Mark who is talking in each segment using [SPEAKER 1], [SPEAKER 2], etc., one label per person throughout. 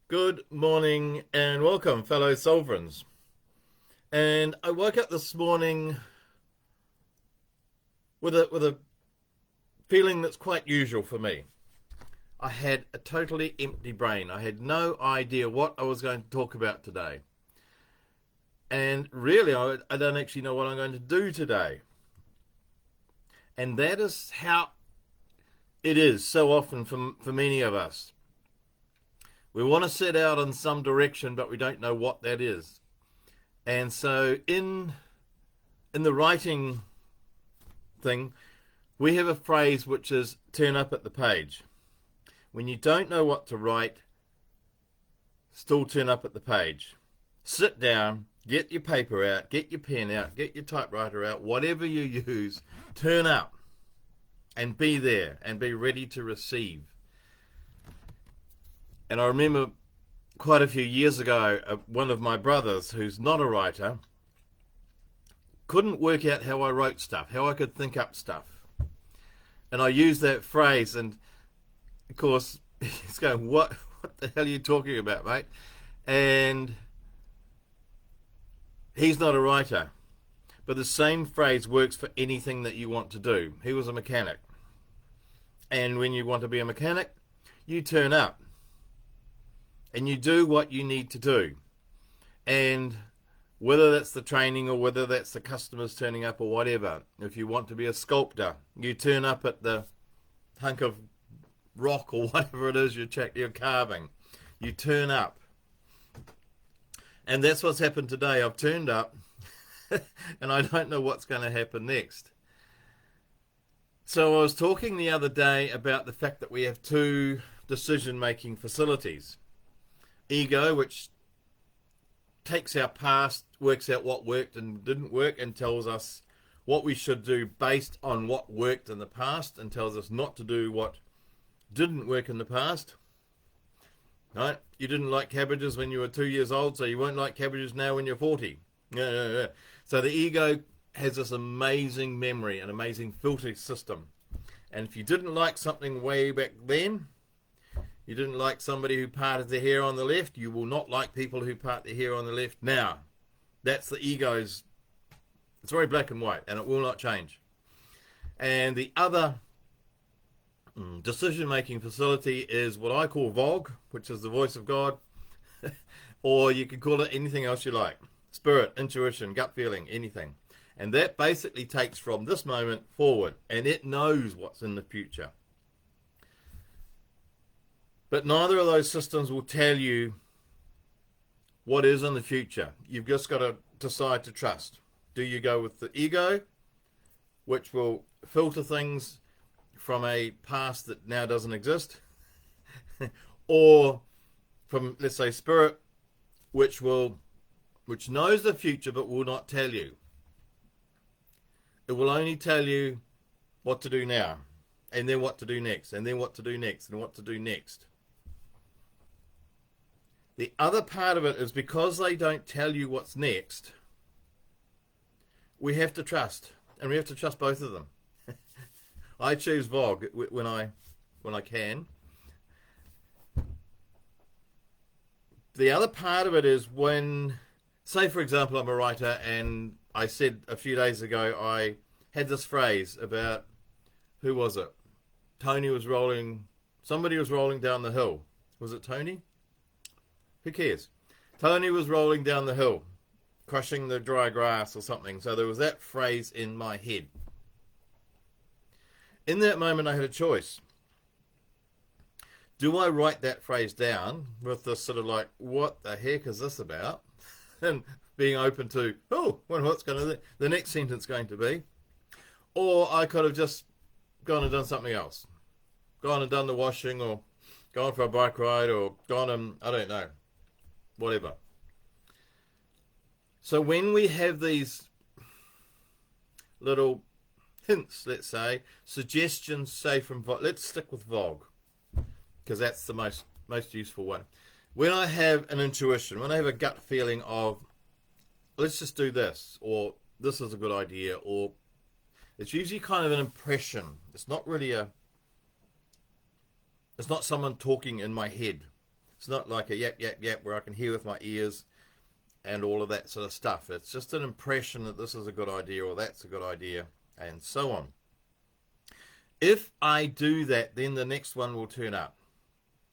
[SPEAKER 1] Good morning and welcome, fellow sovereigns. And I woke up this morning with a feeling that's quite usual for me. I had a totally empty brain. I had no idea what I was going to talk about today. And really, I don't actually know what I'm going to do today. And that is how it is so often for many of us. We want to set out in some direction, but we don't know what that is. And so in the writing thing, we have a phrase which is turn up at the page. When you don't know what to write, still turn up at the page. Sit down, get your paper out, get your pen out, get your typewriter out, whatever you use, turn up and be there and be ready to receive. And I remember quite a few years ago, one of my brothers, who's not a writer, couldn't work out how I wrote stuff, how I could think up stuff. And I used that phrase, and of course, he's going, what the hell are you talking about, mate? And he's not a writer, but the same phrase works for anything that you want to do. He was a mechanic. And when you want to be a mechanic, you turn up and you do what you need to do. And whether that's the training or whether that's the customers turning up or whatever, if you want to be a sculptor, you turn up at the hunk of rock or whatever it is you're carving. You turn up. And that's what's happened today. I've turned up and I don't know what's going to happen next. So I was talking the other day about the fact that we have two decision-making facilities. Ego, which takes our past, works out what worked and didn't work, and tells us what we should do based on what worked in the past, and tells us not to do what didn't work in the past. Right? You didn't like cabbages when you were 2 years old, so you won't like cabbages now when you're 40. Yeah. So the ego has this amazing memory, an amazing filter system. And if you didn't like something way back then, you didn't like somebody who parted their hair on the left, you will not like people who part their hair on the left now. That's the ego's, it's very black and white, and it will not change. And the other decision-making facility is what I call VOG, which is the voice of God, or you can call it anything else you like. Spirit, intuition, gut feeling, anything. And that basically takes from this moment forward, and it knows what's in the future. But neither of those systems will tell you what is in the future. You've just got to decide to trust. Do you go with the ego, which will filter things from a past that now doesn't exist, or from, let's say, spirit, which knows the future but will not tell you? It will only tell you what to do now, and then what to do next, and then what to do next, and what to do next. The other part of it is because they don't tell you what's next, we have to trust, and we have to trust both of them. I choose VOG when I can. The other part of it is when, say for example, I'm a writer, and I said a few days ago I had this phrase about, who was it? Somebody was rolling down the hill. Was it Tony? Who cares? Tony was rolling down the hill, crushing the dry grass or something. So there was that phrase in my head. In that moment, I had a choice. Do I write that phrase down with this sort of like, what the heck is this about? And being open to, what's the next sentence going to be? Or I could have just gone and done something else. Gone and done the washing, or gone for a bike ride, or gone and, I don't know, whatever. So when we have these little hints, let's say, suggestions, say from, let's stick with VOG, because that's the most useful one. When I have an intuition, when I have a gut feeling of, let's just do this, or this is a good idea, or it's usually kind of an impression. It's not really it's not someone talking in my head. It's not like a yap, yap, yap where I can hear with my ears and all of that sort of stuff. It's just an impression that this is a good idea or that's a good idea, and so on. If I do that, then the next one will turn up.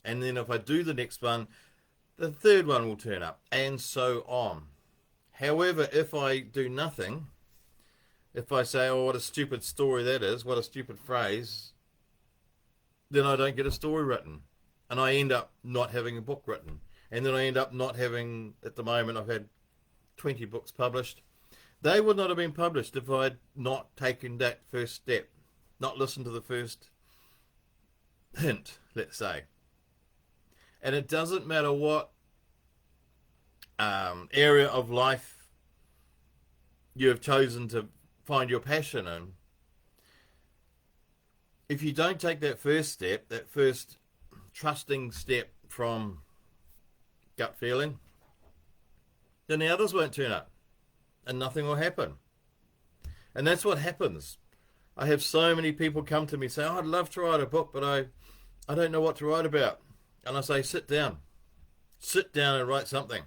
[SPEAKER 1] And then if I do the next one, the third one will turn up, and so on. However, if I do nothing, if I say, oh, what a stupid story that is, what a stupid phrase, then I don't get a story written. And I end up not having a book written. And then I end up not having, at the moment, I've had 20 books published. They would not have been published if I'd not taken that first step, not listened to the first hint, let's say. And it doesn't matter what area of life you have chosen to find your passion in. If you don't take that first step, that first trusting step from gut feeling, then the others won't turn up and nothing will happen. And that's what happens. I have so many people come to me say, oh, I'd love to write a book, but I don't know what to write about. And I say, sit down and write something.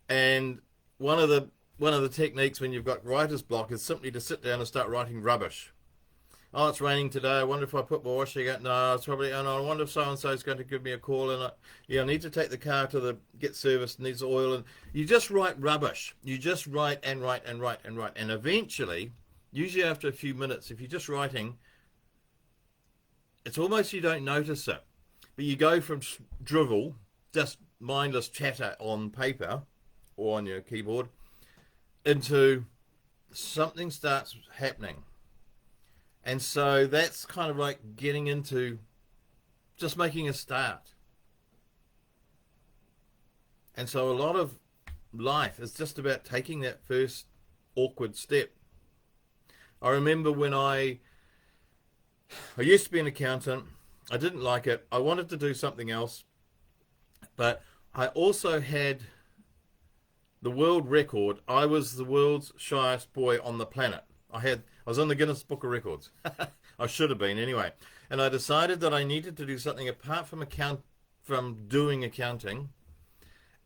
[SPEAKER 1] And one of the techniques when you've got writer's block is simply to sit down and start writing rubbish. Oh, it's raining today. I wonder if I put my washing out. No, it's probably. Oh, no, I wonder if so and so is going to give me a call. And I need to take the car to get serviced. Needs oil. And you just write rubbish. You just write and write and write and write. And eventually, usually after a few minutes, if you're just writing, it's almost you don't notice it. But you go from drivel, just mindless chatter on paper or on your keyboard, into something starts happening. And so that's kind of like getting into just making a start. And so a lot of life is just about taking that first awkward step. I remember when I used to be an accountant. I didn't like it. I wanted to do something else. But I also had the world record. I was the world's shyest boy on the planet. I was on the Guinness Book of Records. I should have been anyway. And I decided that I needed to do something apart from doing accounting.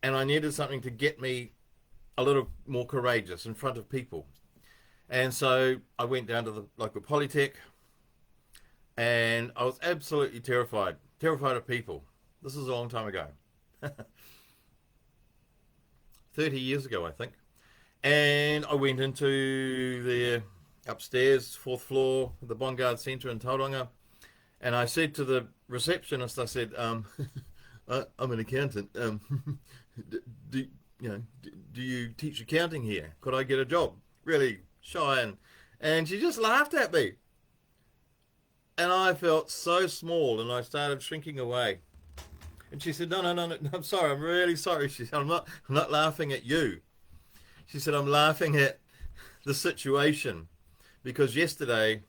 [SPEAKER 1] And I needed something to get me a little more courageous in front of people. And so I went down to the local Polytech. And I was absolutely terrified of people. This is a long time ago. 30 years ago, I think. And I went into the upstairs, 4th floor, the Bongard Centre in Tauranga. And I said to the receptionist, I said, I'm an accountant. Do you teach accounting here? Could I get a job? Really shy. And she just laughed at me. And I felt so small, and I started shrinking away. And she said, no, I'm sorry, I'm really sorry. She said, I'm not laughing at you. She said, I'm laughing at the situation. Because yesterday,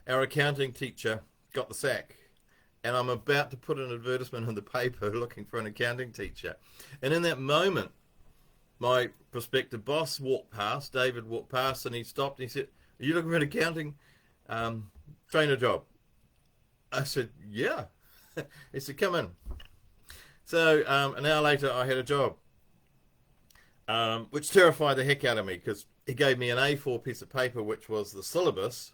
[SPEAKER 1] our accounting teacher got the sack. And I'm about to put an advertisement in the paper looking for an accounting teacher. And in that moment, my prospective boss walked past, David walked past, and he stopped and he said, are you looking for an accounting trainer job? I said, yeah. He said, come in. So an hour later, I had a job, which terrified the heck out of me because he gave me an A4 piece of paper, which was the syllabus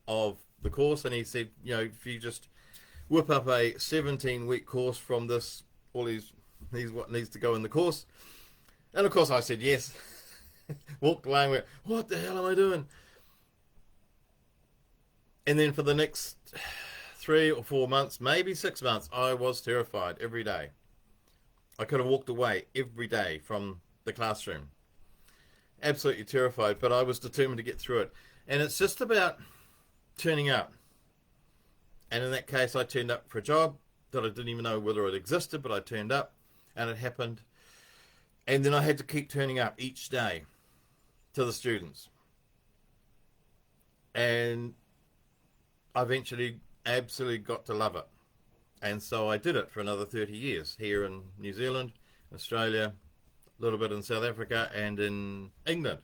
[SPEAKER 1] of the course. And he said, if you just whip up a 17-week course from this, all these what needs to go in the course. And of course I said yes. Walked away and went, what the hell am I doing? And then for the next 3 or 4 months, maybe 6 months, I was terrified every day. I could have walked away every day from the classroom. Absolutely terrified, but I was determined to get through it. And it's just about turning up. And in that case, I turned up for a job that I didn't even know whether it existed, but I turned up and it happened. And then I had to keep turning up each day to the students. And I eventually absolutely got to love it. And so I did it for another 30 years here in New Zealand, Australia, a little bit in South Africa and in England.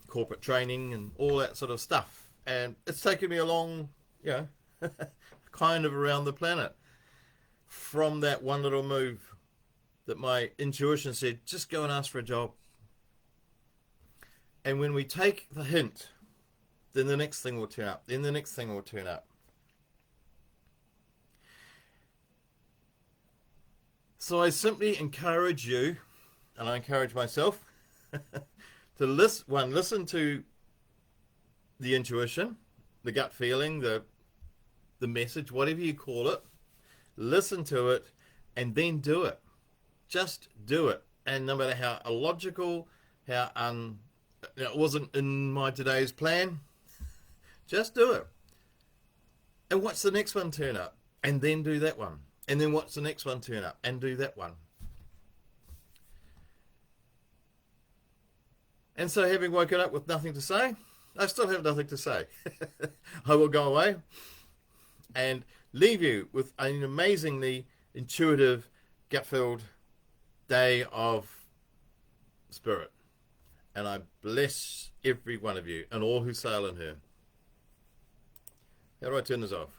[SPEAKER 1] Corporate training and all that sort of stuff. And it's taken me a long, kind of around the planet. from that one little move that my intuition said, just go and ask for a job. And when we take the hint, then the next thing will turn up. Then the next thing will turn up. So I simply encourage you, and I encourage myself, to listen to the intuition, the gut feeling, the message, whatever you call it. Listen to it, and then do it. Just do it. And no matter how illogical, how it wasn't in my today's plan, just do it. And watch the next one turn up, and then do that one. And then watch the next one turn up, and do that one. And so, having woken up with nothing to say, I still have nothing to say. I will go away and leave you with an amazingly intuitive, gut-filled day of spirit. And I bless every one of you and all who sail in her. How do I turn this off?